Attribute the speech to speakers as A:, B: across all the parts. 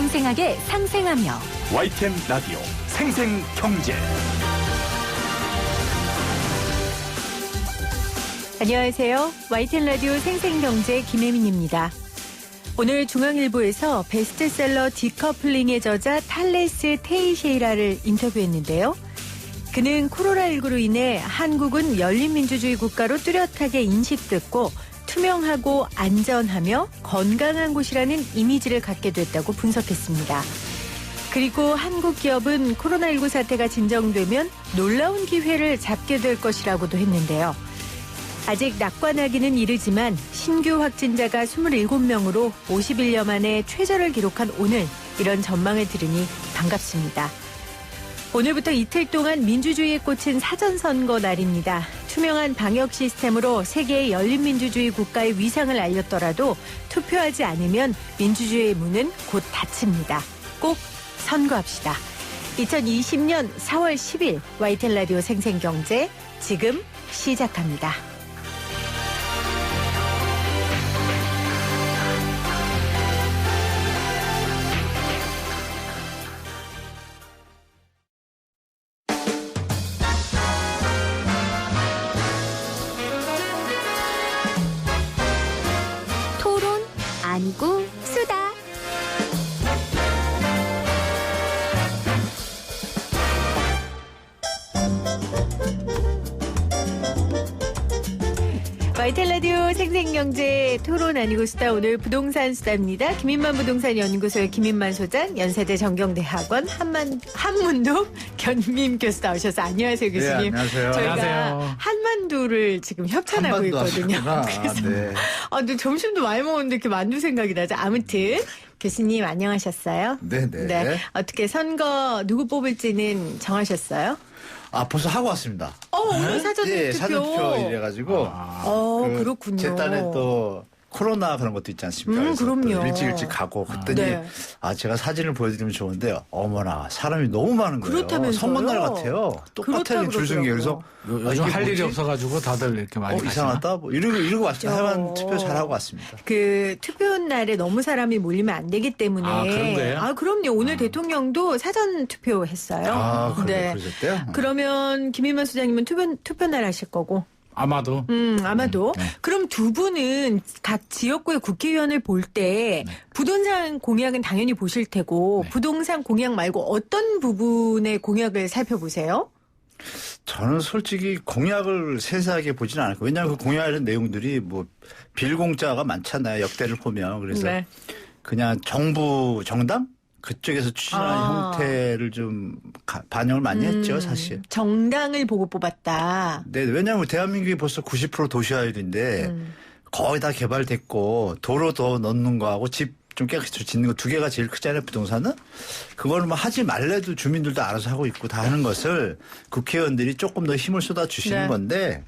A: 생생하게 상생하며
B: YTN 라디오 생생경제.
A: 안녕하세요. YTN 라디오 생생경제 김혜민입니다. 오늘 중앙일보에서 베스트셀러 디커플링의 저자 탈레스 테이셰이라를 인터뷰했는데요. 그는 코로나19로 인해 한국은 열린민주주의 국가로 뚜렷하게 인식됐고 투명하고 안전하며 건강한 곳이라는 이미지를 갖게 됐다고 분석했습니다. 그리고 한국 기업은 코로나19 사태가 진정되면 놀라운 기회를 잡게 될 것이라고도 했는데요. 아직 낙관하기는 이르지만 신규 확진자가 27명으로 51여 만에 최저를 기록한 오늘 이런 전망을 들으니 반갑습니다. 오늘부터 이틀 동안 민주주의에 꽂힌 사전선거 날입니다. 투명한 방역 시스템으로 세계의 열린민주주의 국가의 위상을 알렸더라도 투표하지 않으면 민주주의의 문은 곧 닫힙니다. 꼭 선거합시다. 2020년 4월 10일 YTN 라디오 생생경제 지금 시작합니다.
C: 아니고 수다.
A: YTN 라디오 생생경제 토론 아니고 수다. 오늘 부동산 수다입니다. 김인만 부동산 연구소의 김인만 소장, 연세대 정경대학원 한문도 견민 교수 나오셔서 안녕하세요 교수님.
D: 네, 안녕하세요.
A: 저희가
D: 안녕하세요.
A: 한만두를 지금 협찬하고 있거든요. 그래서
D: 네.
A: 근데 점심도 많이 먹었는데 이렇게 만두 생각이 나죠. 아무튼 교수님 안녕하셨어요?
D: 네네.
A: 네. 어떻게 선거 누구 뽑을지는 정하셨어요?
D: 벌써 하고 왔습니다.
A: 오늘 사전투표.
D: 네, 사전투표 이래가지고.
A: 그렇군요.
D: 제 딴에 또 코로나 그런 것도 있지 않습니까? 그래서
A: 그럼요.
D: 또 일찍 가고 그랬더니
A: 네.
D: 제가 사진을 보여드리면 좋은데 어머나 사람이 너무 많은 거예요.
A: 그렇다면서요?
D: 선거날 같아요. 똑같아요. 줄서기 그래서
E: 요즘 할 일이 없어가지고 다들 이렇게 많이 가시나?
D: 이상하다. 이러고 왔습니다.
A: 그렇죠.
D: 하여간 투표 잘하고 왔습니다.
A: 그 투표 날에 너무 사람이 몰리면 안 되기 때문에.
E: 그런 거예요?
A: 그럼요. 오늘 대통령도 사전 투표했어요.
D: 그러셨대요?
A: 그러면 김인만 소장님은 투표 날 하실 거고.
E: 아마도.
A: 아마도.
D: 네.
A: 그럼 두 분은 각 지역구의 국회의원을 볼 때 부동산 공약은 당연히 보실 테고
D: 네.
A: 부동산 공약 말고 어떤 부분의 공약을 살펴보세요?
D: 저는 솔직히 공약을 세세하게 보지는 않을 거예요. 왜냐하면 그 공약의 내용들이 빌공짜가 많잖아요. 역대를 보면. 그래서
A: 네.
D: 그냥 정부 정당? 그쪽에서 추진하는 형태를 좀 반영을 많이 했죠, 사실.
A: 정당을 보고 뽑았다.
D: 네, 왜냐하면 대한민국이 벌써 90% 도시화율인데 거의 다 개발됐고 도로 더 넣는 거하고 집 좀 깨끗이 짓는 거 두 개가 제일 크잖아요, 부동산은. 그거는 하지 말래도 주민들도 알아서 하고 있고 다 하는 것을 국회의원들이 조금 더 힘을 쏟아주시는
A: 네.
D: 건데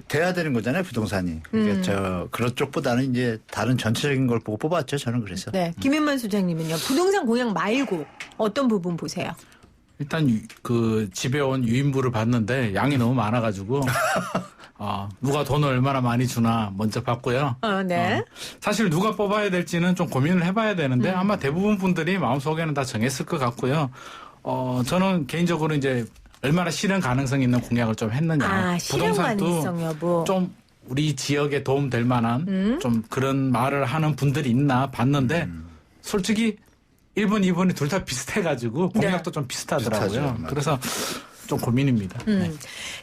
D: 돼야 되는 거잖아요, 부동산이. 그러니까 그런 쪽보다는 이제 다른 전체적인 걸 보고 뽑았죠, 저는 그래서.
A: 네. 김인만 소장님은요. 부동산 공약 말고 어떤 부분 보세요?
E: 일단 그 집에 온 유인부를 봤는데 양이 너무 많아가지고 누가 돈을 얼마나 많이 주나 먼저 봤고요.
A: 네.
E: 사실 누가 뽑아야 될지는 좀 고민을 해봐야 되는데 아마 대부분 분들이 마음속에는 다 정했을 것 같고요. 저는 개인적으로 이제 얼마나 실현 가능성 있는 공약을 좀 했느냐.
A: 실현 가능성 여부.
E: 좀 우리 지역에 도움될 만한 좀 그런 말을 하는 분들이 있나 봤는데 솔직히 1번, 2번이 둘 다 비슷해가지고 공약도 좀 비슷하더라고요.
D: 비슷하죠.
E: 그래서 좀 고민입니다. 네.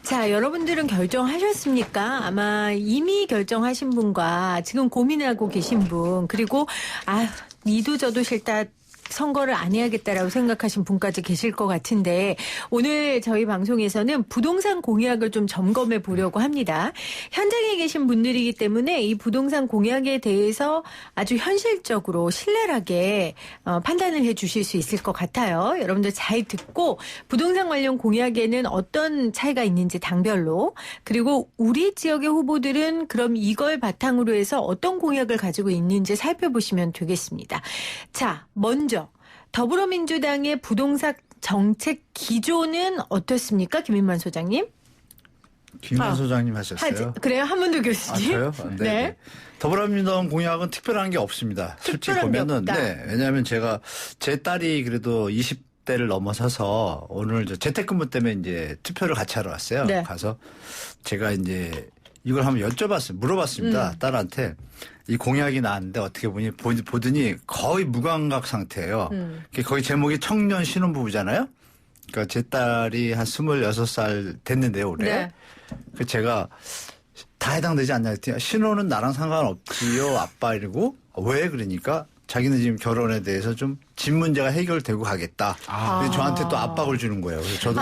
A: 자, 여러분들은 결정하셨습니까? 아마 이미 결정하신 분과 지금 고민하고 계신 분, 그리고 니도 저도 싫다. 선거를 안 해야겠다라고 생각하신 분까지 계실 것 같은데 오늘 저희 방송에서는 부동산 공약을 좀 점검해 보려고 합니다. 현장에 계신 분들이기 때문에 이 부동산 공약에 대해서 아주 현실적으로 신랄하게 판단을 해 주실 수 있을 것 같아요. 여러분들 잘 듣고 부동산 관련 공약에는 어떤 차이가 있는지 당별로, 그리고 우리 지역의 후보들은 그럼 이걸 바탕으로 해서 어떤 공약을 가지고 있는지 살펴보시면 되겠습니다. 자, 먼저 더불어민주당의 부동산 정책 기조는 어떻습니까? 김인만 소장님?
D: 김만 소장님 하셨어요.
A: 그래요? 한문도 교수님?
D: 저요? 네. 더불어민주당 공약은 특별한 게 없습니다. 솔직히
A: 특별한 게
D: 보면은.
A: 없다.
D: 네. 왜냐하면 제 딸이 그래도 20대를 넘어서서 오늘 재택근무 때문에 이제 투표를 같이 하러 왔어요.
A: 네.
D: 가서 제가 이제 이걸 한번 물어봤습니다. 딸한테. 이 공약이 나왔는데 어떻게 보더니 거의 무감각 상태예요. 거의 제목이 청년 신혼부부잖아요. 그러니까 제 딸이 한 26살 됐는데요, 올해.
A: 네.
D: 그 제가 다 해당되지 않냐 했더니 신혼은 나랑 상관없지요, 아빠 이러고. 왜 그러니까 자기는 지금 결혼에 대해서 좀 집 문제가 해결되고 가겠다. 근데 저한테 또 압박을 주는 거예요. 그래서 저도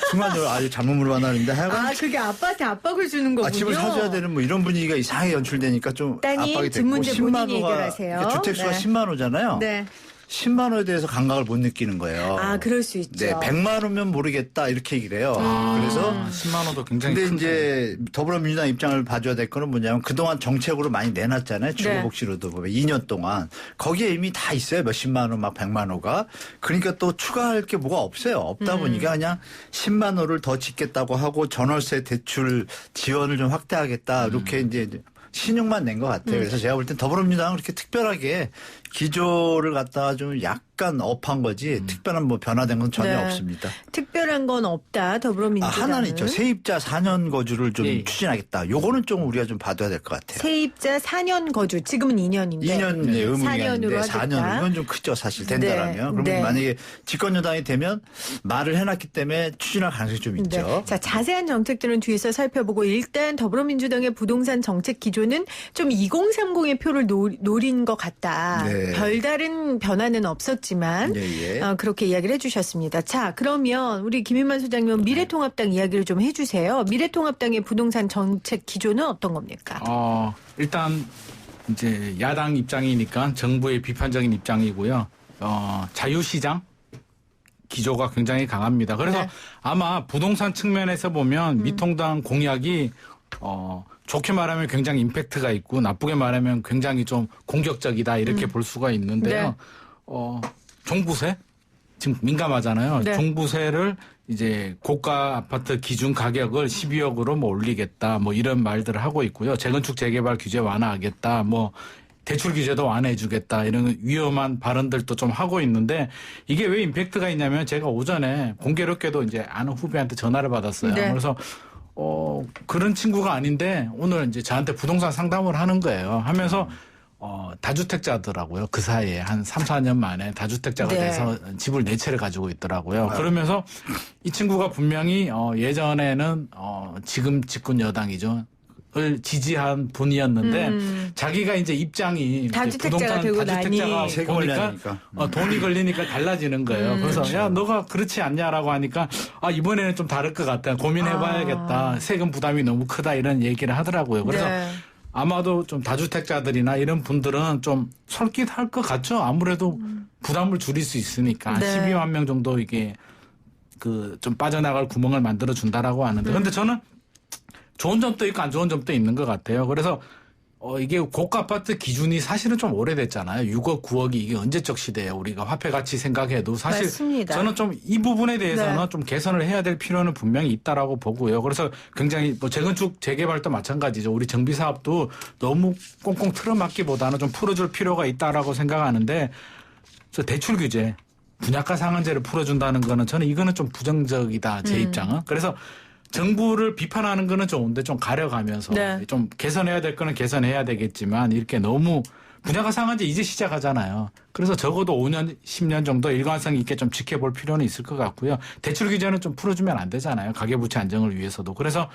D: 순간적으로 아주 잘못 물어봤는데 하여간
A: 그게 아빠한테 압박을 주는 거군요.
D: 집을 사줘야 되는 뭐 이런 분위기가 이상하게 연출되니까 좀
A: 따님,
D: 압박이
A: 집
D: 됐고
A: 문제 본인이 해결하세요.
D: 그러니까 주택수가
A: 네.
D: 10만 호잖아요.
A: 네.
D: 10만 호에 대해서 감각을 못 느끼는 거예요.
A: 그럴 수 있죠.
D: 네, 100만 호면 모르겠다 이렇게 얘기를 해요. 그래서
E: 10만 원도 굉장히
D: 근데
E: 큰
D: 이제 더불어민주당 입장을 봐줘야 될 거는 뭐냐면 그동안 정책으로 많이 내놨잖아요. 주거복지로도 보면 2년 동안. 거기에 이미 다 있어요. 몇십만 호, 막 100만 호가. 그러니까 또 추가할 게 뭐가 없어요. 없다 보니까 그냥 10만 호를 더 짓겠다고 하고 전월세 대출 지원을 좀 확대하겠다. 이렇게 이제 신용만 낸 것 같아요. 그래서 제가 볼 땐 더불어민주당은 그렇게 특별하게 기조를 갖다가 좀 약간 업한 거지 특별한 뭐 변화된 건 전혀
A: 네.
D: 없습니다.
A: 특별한 건 없다. 더불어민주당은.
D: 하나는 있죠. 세입자 4년 거주를 좀
E: 예.
D: 추진하겠다. 요거는 좀 우리가 좀 봐둬야 될 것 같아요.
A: 세입자 4년 거주. 지금은 2년인데.
D: 2년 의무기간인데
A: 4년으로
D: 4년 이건 좀 크죠. 사실 된다라면. 그러면
A: 네.
D: 만약에 집권여당이 되면 말을 해놨기 때문에 추진할 가능성이 좀 있죠.
A: 네. 자, 자세한 정책들은 뒤에서 살펴보고 일단 더불어민주당의 부동산 정책 기조는 좀 2030의 표를 노린 것 같다.
D: 네.
A: 별다른 변화는 없었지만
D: 예, 예.
A: 그렇게 이야기를 해주셨습니다. 자, 그러면 우리 김인만 소장님 미래통합당 이야기를 좀 해주세요. 미래통합당의 부동산 정책 기조는 어떤 겁니까?
E: 일단 이제 야당 입장이니까 정부의 비판적인 입장이고요. 자유시장 기조가 굉장히 강합니다. 그래서
A: 네.
E: 아마 부동산 측면에서 보면 미통당 공약이 좋게 말하면 굉장히 임팩트가 있고 나쁘게 말하면 굉장히 좀 공격적이다 이렇게 볼 수가 있는데요. 종부세 지금 민감하잖아요.
A: 네.
E: 종부세를 이제 고가 아파트 기준 가격을 12억으로 뭐 올리겠다 뭐 이런 말들을 하고 있고요. 재건축 재개발 규제 완화하겠다 뭐 대출 규제도 완화해주겠다 이런 위험한 발언들도 좀 하고 있는데 이게 왜 임팩트가 있냐면 제가 오전에 공교롭게도 이제 아는 후배한테 전화를 받았어요.
A: 네.
E: 그래서 그런 친구가 아닌데 오늘 이제 저한테 부동산 상담을 하는 거예요. 하면서 다주택자더라고요. 그 사이에 한 3, 4년 만에 다주택자가
A: 네.
E: 돼서 집을 4채를 가지고 있더라고요. 그러면서 이 친구가 분명히 예전에는 지금 집권 여당이죠. 을 지지한 분이었는데 자기가 이제 입장이
A: 다주택자가 되고 나니
D: 세금을
E: 보니까
D: 내니까.
E: 돈이 걸리니까 달라지는 거예요. 그래서 야 너가 그렇지 않냐라고 하니까 이번에는 좀 다를 것 같다. 고민해봐야겠다. 세금 부담이 너무 크다 이런 얘기를 하더라고요. 그래서
A: 네.
E: 아마도 좀 다주택자들이나 이런 분들은 좀 솔깃할 것 같죠. 아무래도 부담을 줄일 수 있으니까
A: 네.
E: 12만 명 정도 이게 좀 빠져나갈 구멍을 만들어 준다라고 하는데 근데 저는 좋은 점도 있고 안 좋은 점도 있는 것 같아요. 그래서 이게 고가 아파트 기준이 사실은 좀 오래됐잖아요. 6억, 9억이 이게 언제적 시대예요. 우리가 화폐 가치 생각해도 사실
A: 맞습니다.
E: 저는 좀 이 부분에 대해서는
A: 네.
E: 좀 개선을 해야 될 필요는 분명히 있다라고 보고요. 그래서 굉장히 뭐 재건축 재개발도 마찬가지죠. 우리 정비 사업도 너무 꽁꽁 틀어막기보다는 좀 풀어줄 필요가 있다라고 생각하는데 저 대출 규제, 분양가 상한제를 풀어준다는 거는 저는 이거는 좀 부정적이다. 제 입장은. 그래서 정부를 비판하는 거는 좋은데 좀 가려가면서
A: 네.
E: 좀 개선해야 될 거는 개선해야 되겠지만 이렇게 너무 분양가 상한제 이제 시작하잖아요. 그래서 적어도 5년, 10년 정도 일관성 있게 좀 지켜볼 필요는 있을 것 같고요. 대출 규제는 좀 풀어주면 안 되잖아요. 가계부채 안정을 위해서도. 그래서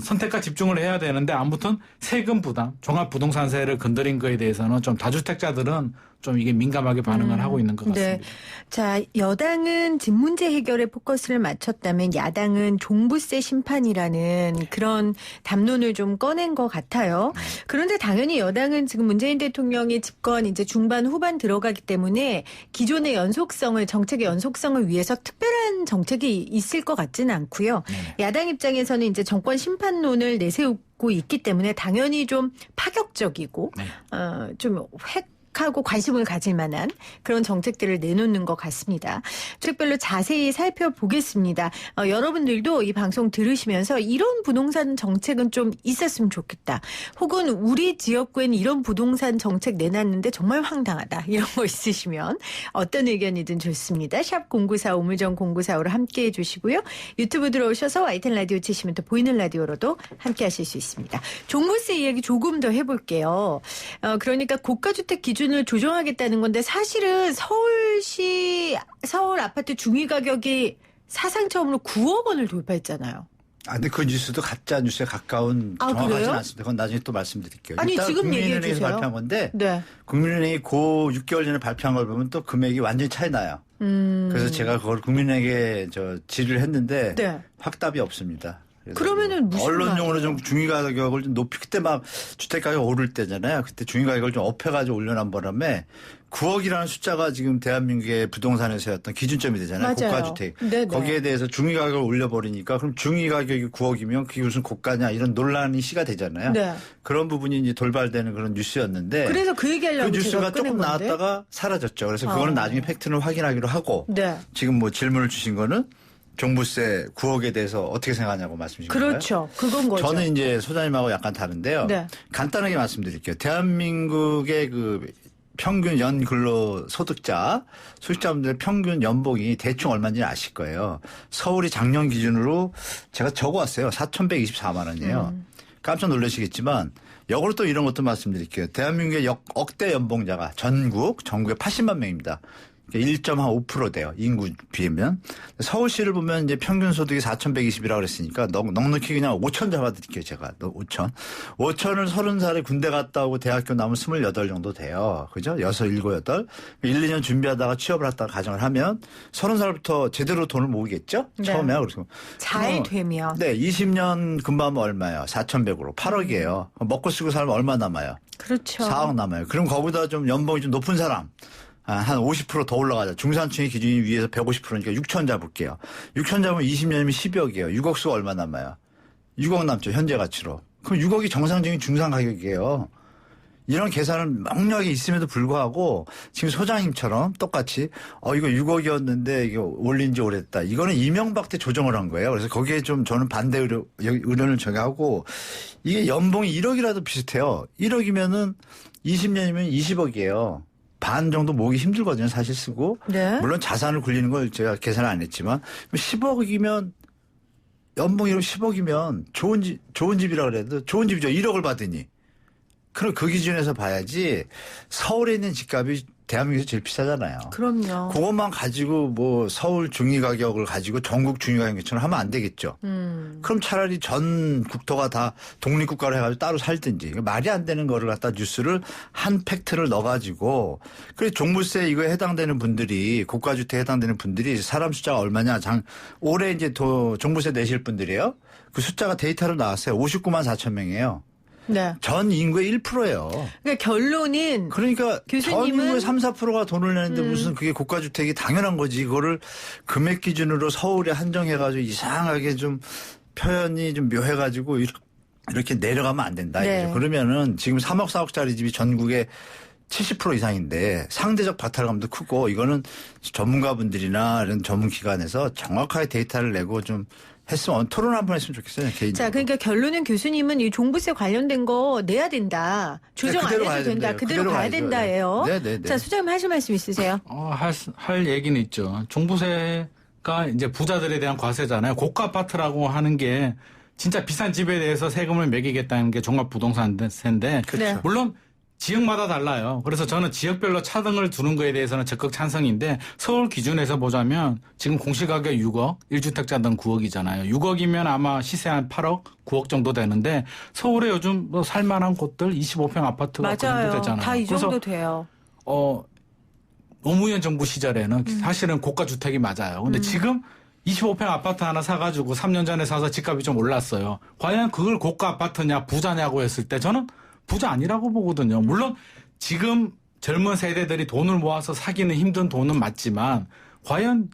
E: 선택과 집중을 해야 되는데 아무튼 세금 부담, 종합부동산세를 건드린 거에 대해서는 좀 다주택자들은 좀 이게 민감하게 반응을 하고 있는 것 같습니다.
A: 네. 자, 여당은 집 문제 해결에 포커스를 맞췄다면 야당은 종부세 심판이라는 그런 담론을 좀 꺼낸 것 같아요. 그런데 당연히 여당은 지금 문재인 대통령이 집권 이제 중반 후반 들어가기 때문에 기존의 연속성을 정책의 연속성을 위해서 특별한 정책이 있을 것 같지는 않고요. 야당 입장에서는 이제 정권 심판론을 내세우고 있기 때문에 당연히 좀 파격적이고 좀 하고 관심을 가질 만한 그런 정책들을 내놓는 것 같습니다. 정책별로 자세히 살펴보겠습니다. 여러분들도 이 방송 들으시면서 이런 부동산 정책은 좀 있었으면 좋겠다. 혹은 우리 지역구엔 이런 부동산 정책 내놨는데 정말 황당하다. 이런 거 있으시면 어떤 의견이든 좋습니다. 샵 0945 우물정 0945로 함께해 주시고요. 유튜브 들어오셔서 YTN 라디오 치시면 또 보이는 라디오로도 함께하실 수 있습니다. 종부세 이야기 조금 더 해볼게요. 그러니까 고가주택 기준을 조정하겠다는 건데 사실은 서울 아파트 중위 가격이 사상 처음으로 9억 원을 돌파했잖아요.
D: 근데 그 뉴스도 가짜 뉴스에 가까운 정확하지는
A: 그래요?
D: 않습니다. 그건 나중에 또 말씀드릴게요.
A: 아니,
D: 일단
A: 지금 얘기해
D: 국민은행에서
A: 주세요.
D: 발표한 건데
A: 네.
D: 국민은행이 그 6개월 전에 발표한 걸 보면 또 금액이 완전히 차이 나요. 그래서 제가 그걸 국민은행에 질의를 했는데
A: 네.
D: 확답이 없습니다. 그래서
A: 그러면은 무슨
D: 언론용으로
A: 말이에요?
D: 좀 중위 가격을 좀 높이 그때 막 주택 가격 오를 때잖아요. 그때 중위 가격을 좀 업해가지고 올려놓은 바람에 9억이라는 숫자가 지금 대한민국의 부동산에서의 어떤 기준점이 되잖아요.
A: 맞아요.
D: 고가주택.
A: 네네.
D: 거기에 대해서 중위 가격을 올려버리니까 그럼 중위 가격이 9억이면 그게 무슨 고가냐 이런 논란이 시가 되잖아요.
A: 네.
D: 그런 부분이 이제 돌발되는 그런 뉴스였는데
A: 그래서 그 얘기하려고
D: 그 뉴스가
A: 제가 꺼낸
D: 조금
A: 건데.
D: 나왔다가 사라졌죠. 그래서 그거는 나중에 팩트를 확인하기로 하고
A: 네.
D: 지금 뭐 질문을 주신 거는 종부세 9억에 대해서 어떻게 생각하냐고 말씀 주신 거예요?
A: 그렇죠. 그건 거죠.
D: 저는 이제 소장님하고 약간 다른데요.
A: 네.
D: 간단하게 말씀드릴게요. 대한민국의 그 평균 연 근로 소득자분들의 평균 연봉이 대충 얼마인지 아실 거예요. 서울이 작년 기준으로 제가 적어왔어요. 4,124만 원이에요. 깜짝 놀라시겠지만 역으로 또 이런 것도 말씀드릴게요. 대한민국의 억대 연봉자가 전국에 80만 명입니다. 1.5% 돼요. 인구 비하면. 서울시를 보면 이제 평균 소득이 4,120이라고 그랬으니까 넉넉히 그냥 5천 잡아드릴게요. 제가. 5천. 5천을 30살에 군대 갔다 오고 대학교 나오면 28 정도 돼요. 그죠? 6, 7, 8. 1, 2년 준비하다가 취업을 했다가 가정을 하면 30살부터 제대로 돈을 모으겠죠?
A: 네.
D: 처음에. 그래서.
A: 잘 되면.
D: 네. 20년 근무하면 얼마예요? 4,100으로. 8억이에요. 먹고 쓰고 살면 얼마 남아요?
A: 그렇죠.
D: 4억 남아요. 그럼 거기다 좀 연봉이 좀 높은 사람. 한 50% 더 올라가자. 중산층의 기준이 위에서 150%니까 6천 잡을게요. 6천 잡으면 20년이면 10억이에요. 6억 수가 얼마 남아요? 6억 남죠. 현재 가치로. 그럼 6억이 정상적인 중산 가격이에요. 이런 계산은 명료하게 있음에도 불구하고 지금 소장님처럼 똑같이 이거 6억이었는데 이거 올린 지 오래됐다. 이거는 이명박 때 조정을 한 거예요. 그래서 거기에 좀 저는 반대 의견을 저기하고 이게 연봉이 1억이라도 비슷해요. 1억이면은 20년이면 20억이에요. 반 정도 모으기 힘들거든요. 사실 쓰고.
A: 네.
D: 물론 자산을 굴리는 걸 제가 계산을 안 했지만 10억이면 연봉이 10억이면 좋은 집이라 그래도 좋은 집이죠. 1억을 받으니. 그럼 그 기준에서 봐야지 서울에 있는 집값이 대한민국에서 제일 비싸잖아요.
A: 그럼요.
D: 그것만 가지고 뭐 서울 중위 가격을 가지고 전국 중위 가격처럼 하면 안 되겠죠. 그럼 차라리 전 국토가 다 독립국가로 해가지고 따로 살든지. 말이 안 되는 거를 갖다 뉴스를 한 팩트를 넣어가지고 그래서 종부세 이거에 해당되는 분들이 고가주택에 해당되는 분들이 사람 숫자가 얼마냐. 올해 이제 종부세 내실 분들이에요. 그 숫자가 데이터로 나왔어요. 59만 4천 명이에요.
A: 네.
D: 전 인구의 1%예요.
A: 그러니까 결론은
D: 그러니까 전
A: 교수님은
D: 인구의 3, 4%가 돈을 내는데 무슨 그게 고가주택이 당연한 거지. 이거를 금액 기준으로 서울에 한정해가지고 이상하게 좀 표현이 좀 묘해가지고 이렇게 내려가면 안 된다.
A: 네.
D: 이거죠. 그러면은 지금 3억, 4억짜리 집이 전국에 70% 이상인데 상대적 박탈감도 크고 이거는 전문가분들이나 이런 전문기관에서 정확하게 데이터를 내고 좀 했으면 토론 한번 했으면 좋겠어요. 개인적으로.
A: 자, 그러니까 결론은 교수님은 이 종부세 관련된 거 내야 된다. 조정 안
D: 그대로
A: 해도
D: 가야
A: 된다.
D: 된대요.
A: 그대로
D: 그대로
A: 가야
D: 가야죠.
A: 된다예요.
D: 네.
A: 자, 수장님 하실 말씀 있으세요?
E: 할 얘기는 있죠. 종부세가 이제 부자들에 대한 과세잖아요. 고가 아파트라고 하는 게 진짜 비싼 집에 대해서 세금을 매기겠다는 게 종합부동산세인데
A: 네.
E: 물론 지역마다 달라요. 그래서 저는 지역별로 차등을 두는 거에 대해서는 적극 찬성인데 서울 기준에서 보자면 지금 공시가격 6억, 1주택자 등 9억이잖아요. 6억이면 아마 시세 한 8억, 9억 정도 되는데 서울에 요즘 뭐 살만한 곳들 25평 아파트가 그 정도
A: 맞아요.
E: 되잖아요.
A: 다 이 정도
E: 그래서
A: 돼요.
E: 노무현 정부 시절에는 사실은 고가 주택이 맞아요. 근데 지금 25평 아파트 하나 사가지고 3년 전에 사서 집값이 좀 올랐어요. 과연 그걸 고가 아파트냐 부자냐고 했을 때 저는 부자 아니라고 보거든요. 물론 지금 젊은 세대들이 돈을 모아서 사기는 힘든 돈은 맞지만 과연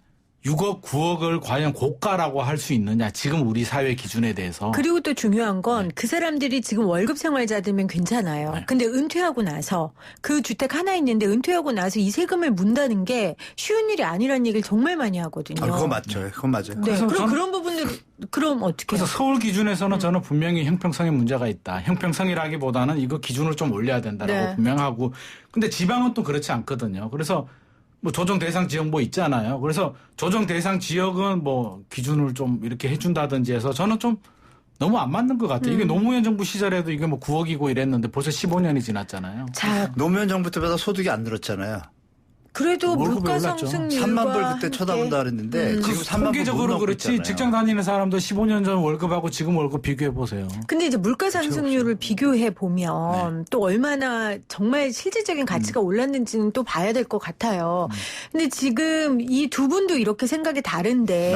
E: 6억, 9억을 과연 고가라고 할 수 있느냐. 지금 우리 사회 기준에 대해서.
A: 그리고 또 중요한 건 그 사람들이 지금 월급 생활자들면 괜찮아요.
E: 네.
A: 근데 은퇴하고 나서 그 주택 하나 있는데 은퇴하고 나서 이 세금을 문다는 게 쉬운 일이 아니라는 얘기를 정말 많이 하거든요.
D: 아, 그거 맞죠. 그건 맞아요.
A: 네.
E: 그래서
A: 그럼
E: 전-
A: 그런 부분들 그럼 어떻게
E: 그래서
A: 해요?
E: 서울 기준에서는 저는 분명히 형평성에 문제가 있다. 형평성이라기보다는 이거 기준을 좀 올려야 된다라고
A: 네.
E: 분명하고. 근데 지방은 또 그렇지 않거든요. 그래서 뭐 조정 대상 지역 뭐 있잖아요. 그래서 조정 대상 지역은 뭐 기준을 좀 이렇게 해준다든지 해서 저는 좀 너무 안 맞는 것 같아요. 이게 노무현 정부 시절에도 이게 뭐 9억이고 이랬는데 벌써 15년이 지났잖아요.
A: 자,
D: 노무현 정부 때보다 소득이 안 늘었잖아요.
A: 그래도
E: 월급이
A: 물가
E: 올랐죠.
A: 상승률과
D: 3만 불 그때
A: 함께
D: 쳐다본다 그랬는데 지금 3만 불
E: 통계적으로 그렇지 직장 다니는 사람도 15년 전 월급하고 지금 월급 비교해 보세요.
A: 근데 이제 물가 상승률을 비교해 보면 또 얼마나 정말 실질적인 가치가 올랐는지는 또 봐야 될 것 같아요. 근데 지금 이 두 분도 이렇게 생각이 다른데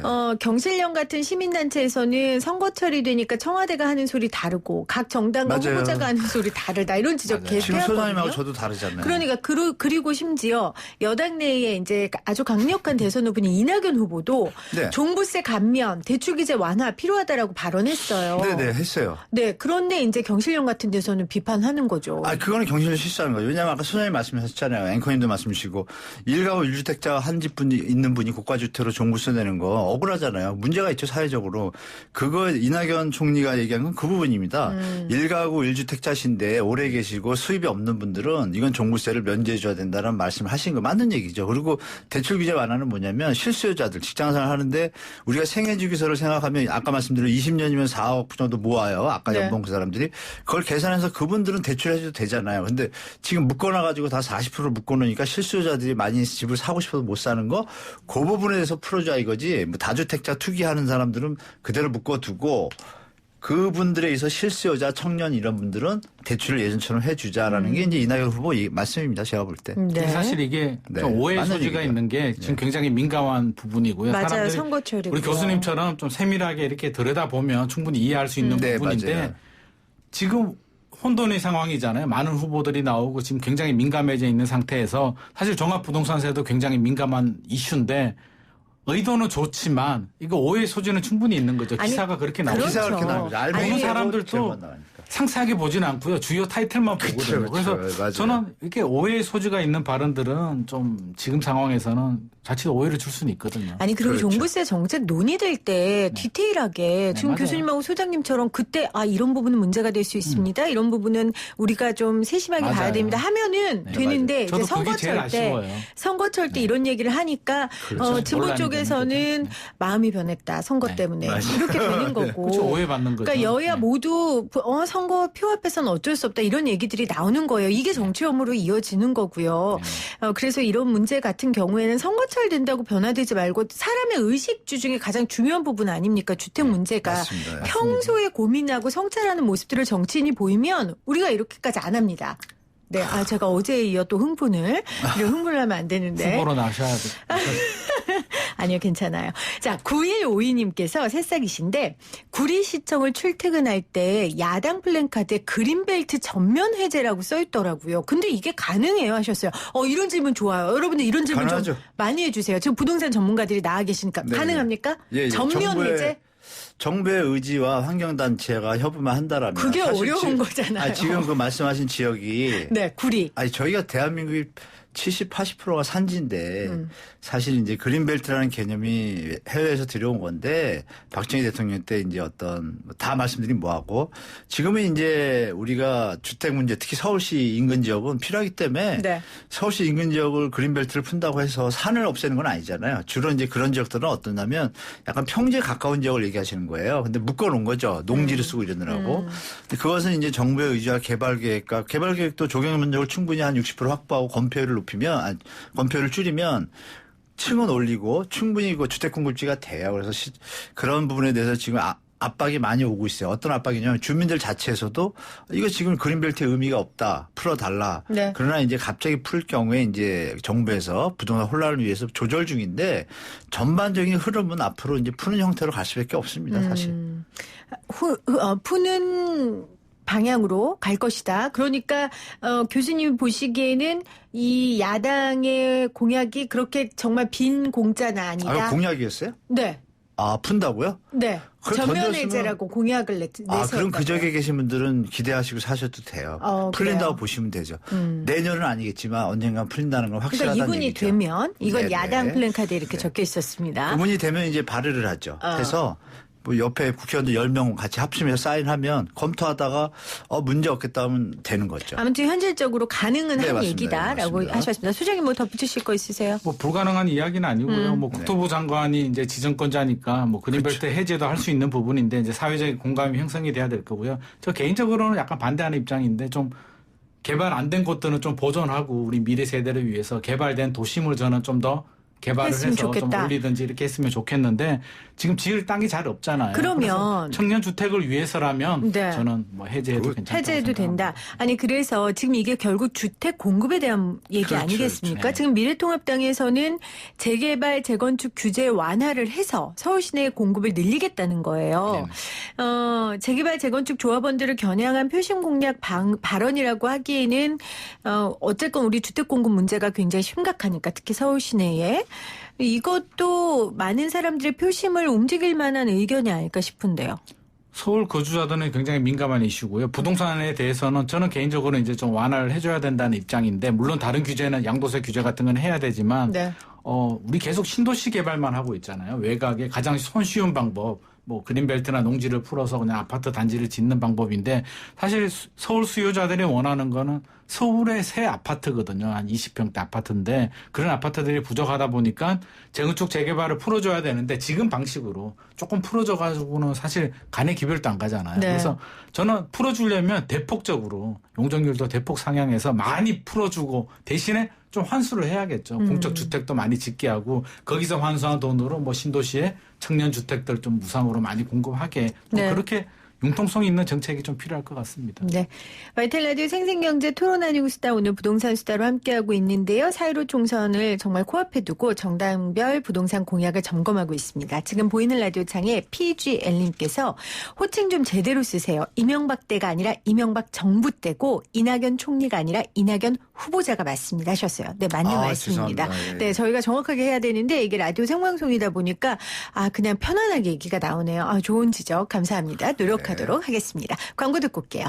D: 맞아요.
A: 경실련 같은 시민단체에서는 선거철이 되니까 청와대가 하는 소리 다르고 각 정당과
D: 맞아요.
A: 후보자가 하는 소리 다르다 이런 지적
E: 맞아요.
D: 지금 소장님하고
A: 계속하거든요.
D: 저도 다르잖아요.
A: 그러니까 그리고 심지어 여당 내에 이제 아주 강력한 대선 후보인 이낙연 후보도
D: 네.
A: 종부세 감면, 대출 규제 완화 필요하다라고 발언했어요.
D: 네네 했어요.
A: 네, 그런데 이제 경실련 같은 데서는 비판하는 거죠.
D: 아, 그거는 경실련 실수하는 거예요. 왜냐하면 아까 소장님 말씀하셨잖아요. 앵커님도 말씀 주시고 1가구 1주택자 한 집 분이 있는 분이 고가주택으로 종부세 내는 거 억울하잖아요. 문제가 있죠 사회적으로. 그거 이낙연 총리가 얘기한 건 그 부분입니다. 1가구 1주택자신데 오래 계시고 수입이 없는 분들은 이건 종부세를 면제해 줘야 된다는 말씀을 하신 거 맞는 얘기죠. 그리고 대출 규제 완화는 뭐냐면 실수요자들 직장생활 하는데 우리가 생애주기서를 생각하면 아까 말씀드린 20년이면 4억 정도 모아요. 아까
A: 네.
D: 연봉 그 사람들이. 그걸 계산해서 그분들은 대출해줘도 되잖아요. 근데 지금 묶어놔가지고 다 40% 묶어놓으니까 실수요자들이 많이 집을 사고 싶어도 못 사는 거 그 부분에 대해서 풀어줘야 이거지. 뭐 다주택자 투기하는 사람들은 그대로 묶어두고 그분들에 의해서 실수요자 청년 이런 분들은 대출을 예전처럼 해주자라는 게 이제 이낙연 후보 말씀입니다. 제가 볼 때.
A: 네.
E: 사실 이게
D: 네.
E: 좀 오해
D: 맞는
E: 소지가
D: 얘기죠.
E: 있는 게 지금 굉장히 민감한 부분이고요.
A: 맞아요.
E: 사람들이
A: 선거철이고요.
E: 우리 교수님처럼 좀 세밀하게 이렇게 들여다보면 충분히 이해할 수 있는
D: 네,
E: 부분인데
D: 맞아요.
E: 지금 혼돈의 상황이잖아요. 많은 후보들이 나오고 지금 굉장히 민감해져 있는 상태에서 사실 종합부동산세도 굉장히 민감한 이슈인데 의도는 좋지만 이거 오해 소지는 충분히 있는 거죠.
A: 아니,
E: 기사가 그렇게 나오죠.
A: 그렇죠.
D: 기사가 그렇게 나오죠. 알고
A: 아니,
E: 보는
D: 있고
E: 사람들도
D: 제목만 나가니까.
E: 상세하게 보지는 않고요. 주요 타이틀만 보거든요.
D: 그렇죠.
E: 그래서
D: 맞아요.
E: 저는 이렇게 오해의 소지가 있는 발언들은 좀 지금 상황에서는 자칫 오해를 줄 수는 있거든요.
A: 아니 그리고
D: 그렇죠.
A: 종부세 정책 논의될 때 디테일하게 지금
E: 맞아요.
A: 교수님하고 소장님처럼 그때 이런 부분은 문제가 될 수 있습니다. 이런 부분은 우리가 좀 세심하게 봐야
E: 맞아요.
A: 됩니다. 하면은
E: 네,
A: 되는데 이제
E: 저도 그게 제일
A: 선거철 때
E: 아쉬워요.
A: 선거철 때 이런 얘기를 하니까
E: 그렇죠.
A: 진보
E: 논란이
A: 쪽에서는
E: 되는 거죠.
A: 마음이 변했다. 선거
E: 네.
A: 때문에
D: 맞아요.
A: 이렇게 되는 거고.
E: 그렇죠. 오해받는 거죠.
A: 그러니까 여야
E: 네.
A: 모두 선거 표 앞에서는 어쩔 수 없다 이런 얘기들이 나오는 거예요. 이게 정치 혐오로 이어지는 거고요. 그래서 이런 문제 같은 경우에는 선거철 된다고 변화되지 말고 사람의 의식주 중에 가장 중요한 부분 아닙니까? 주택 문제가.
D: 맞습니다.
A: 평소에 고민하고 성찰하는 모습들을 정치인이 보이면 우리가 이렇게까지 안 합니다. 네, 제가 어제에 이어 또 흥분을 하면 안 되는데.
E: 후보로 나셔야 돼.
A: 아니요, 괜찮아요. 자, 9152님께서 새싹이신데 구리시청을 출퇴근할 때 야당 플랜카드에 그린벨트 전면 해제라고 써있더라고요. 근데 이게 가능해요 하셨어요. 이런 질문 좋아요. 여러분들 이런 질문 좀
D: 가능하죠.
A: 많이 해주세요. 지금 부동산 전문가들이 나와 계시니까
D: 네,
A: 가능합니까?
D: 예,
A: 전면 해제?
D: 정부의 의지와 환경단체가 협의만 한다라면
A: 그게
D: 사실
A: 어려운
D: 지금,
A: 거잖아요.
D: 지금 그 말씀하신 지역이
A: 네, 구리.
D: 저희가 대한민국이 70, 80%가 산지인데 사실 이제 그린벨트라는 개념이 해외에서 들여온 건데 박정희 대통령 때 이제 다 말씀드린 뭐하고 지금은 이제 우리가 주택 문제 특히 서울시 인근 지역은 필요하기 때문에
A: 네.
D: 서울시 인근 지역을 그린벨트를 푼다고 해서 산을 없애는 건 아니잖아요. 주로 이제 그런 지역들은 어떠냐면 약간 평지에 가까운 지역을 얘기하시는 거예요. 근데 묶어놓은 거죠. 농지를 쓰고 이러느라고. 근데 그것은 이제 정부의 의지와 개발계획과 개발계획도 조경 면적을 충분히 한 60% 확보하고 건폐율을 건폐율을 줄이면 층은 올리고 충분히 그 주택 공급지가 돼요. 그래서 그런 부분에 대해서 지금 압박이 많이 오고 있어요. 어떤 압박이냐면 주민들 자체에서도 이거 지금 그린벨트의 의미가 없다. 풀어달라.
A: 네.
D: 그러나 이제 갑자기 풀 경우에 이제 정부에서 부동산 혼란을 위해서 조절 중인데 전반적인 흐름은 앞으로 이제 푸는 형태로 갈 수밖에 없습니다. 사실.
A: 푸는 방향으로 갈 것이다. 그러니까 교수님 보시기에는 이 야당의 공약이 그렇게 정말 빈 공짜는 아니다.
D: 공약이었어요?
A: 네.
D: 푼다고요?
A: 네.
D: 그걸
A: 전면
D: 던졌으면-
A: 해제라고 공약을 내세웠다고요.
D: 그럼 그 지역에 계신 분들은 기대하시고 사셔도 돼요. 풀린다고
A: 그래요?
D: 보시면 되죠. 내년은 아니겠지만 언젠간 풀린다는 건
A: 그러니까
D: 확실하다는
A: 이분이
D: 얘기죠.
A: 되면 이건
D: 네네.
A: 야당 플랜카드에 이렇게
D: 네.
A: 적혀 있었습니다.
D: 그분이 되면 이제 발의를 하죠. 해서 뭐 옆에 국회의원들 10명 같이 합심해서 사인하면 검토하다가 문제 없겠다 하면 되는 거죠.
A: 아무튼 현실적으로 가능은
D: 네,
A: 한
D: 맞습니다.
A: 얘기다라고
D: 맞습니다.
A: 하셨습니다. 소장님 뭐 덧붙이실 거 있으세요?
E: 뭐 불가능한 이야기는 아니고요. 뭐 국토부 장관이 이제 지정권자니까 뭐 그린벨트 해제도 할 수 있는 부분인데 이제 사회적인 공감이 형성이 돼야 될 거고요. 저 개인적으로는 약간 반대하는 입장인데 좀 개발 안 된 곳들은 좀 보존하고 우리 미래 세대를 위해서 개발된 도심을 저는 좀 더 개발을
A: 했으면
E: 해서
A: 좋겠다.
E: 좀 올리든지 이렇게 했으면 좋겠는데 지금 지을 땅이 잘 없잖아요.
A: 그러면
E: 그래서 청년 주택을 위해서라면
A: 네.
E: 저는 뭐 해제해도 괜찮다고
A: 해제해도 된다.
E: 생각합니다.
A: 아니 그래서 지금 이게 결국 주택 공급에 대한 얘기
D: 그렇죠,
A: 아니겠습니까?
E: 그렇죠.
A: 지금 미래통합당에서는 재개발 재건축 규제 완화를 해서 서울 시내의 공급을 늘리겠다는 거예요. 재개발 재건축 조합원들을 겨냥한 표심 공약 발언이라고 하기에는 어쨌건 우리 주택 공급 문제가 굉장히 심각하니까 특히 서울 시내에 이것도 많은 사람들의 표심을 움직일 만한 의견이 아닐까 싶은데요.
E: 서울 거주자들은 굉장히 민감한 이슈고요. 부동산에 대해서는 저는 개인적으로 이제 좀 완화를 해줘야 된다는 입장인데 물론 다른 규제는 양도세 규제 같은 건 해야 되지만
A: 네.
E: 우리 계속 신도시 개발만 하고 있잖아요. 외곽에 가장 손쉬운 방법. 뭐 그린벨트나 농지를 풀어서 그냥 아파트 단지를 짓는 방법인데 사실 서울 수요자들이 원하는 거는 서울의 새 아파트거든요. 한 20평대 아파트인데 그런 아파트들이 부족하다 보니까 재건축 재개발을 풀어줘야 되는데 지금 방식으로 조금 풀어줘 가지고는 사실 간의 기별도 안 가잖아요.
A: 네.
E: 그래서 저는 풀어주려면 대폭적으로 용적률도 대폭 상향해서 많이 풀어주고 대신에 좀 환수를 해야겠죠. 공적 주택도 많이 짓게 하고 거기서 환수한 돈으로 뭐 신도시에 청년 주택들 좀 무상으로 많이 공급하게 뭐
A: 네.
E: 그렇게 융통성 있는 정책이 좀 필요할 것 같습니다.
A: 네. YTN 라디오 생생경제 토론 아니고 수다 오늘 부동산 수다로 함께하고 있는데요. 4.15 총선을 정말 코앞에 두고 정당별 부동산 공약을 점검하고 있습니다. 지금 보이는 라디오 창에 PGL님께서 호칭 좀 제대로 쓰세요. 이명박 때가 아니라 이명박 정부 때고 이낙연 총리가 아니라 이낙연 후보자가 맞습니다 하셨어요. 네, 맞는 말씀입니다.
D: 죄송합니다. 예.
A: 네, 저희가 정확하게 해야 되는데 이게 라디오 생방송이다 보니까 그냥 편안하게 얘기가 나오네요. 좋은 지적 감사합니다. 노력하도록 하겠습니다. 광고 듣고 올게요.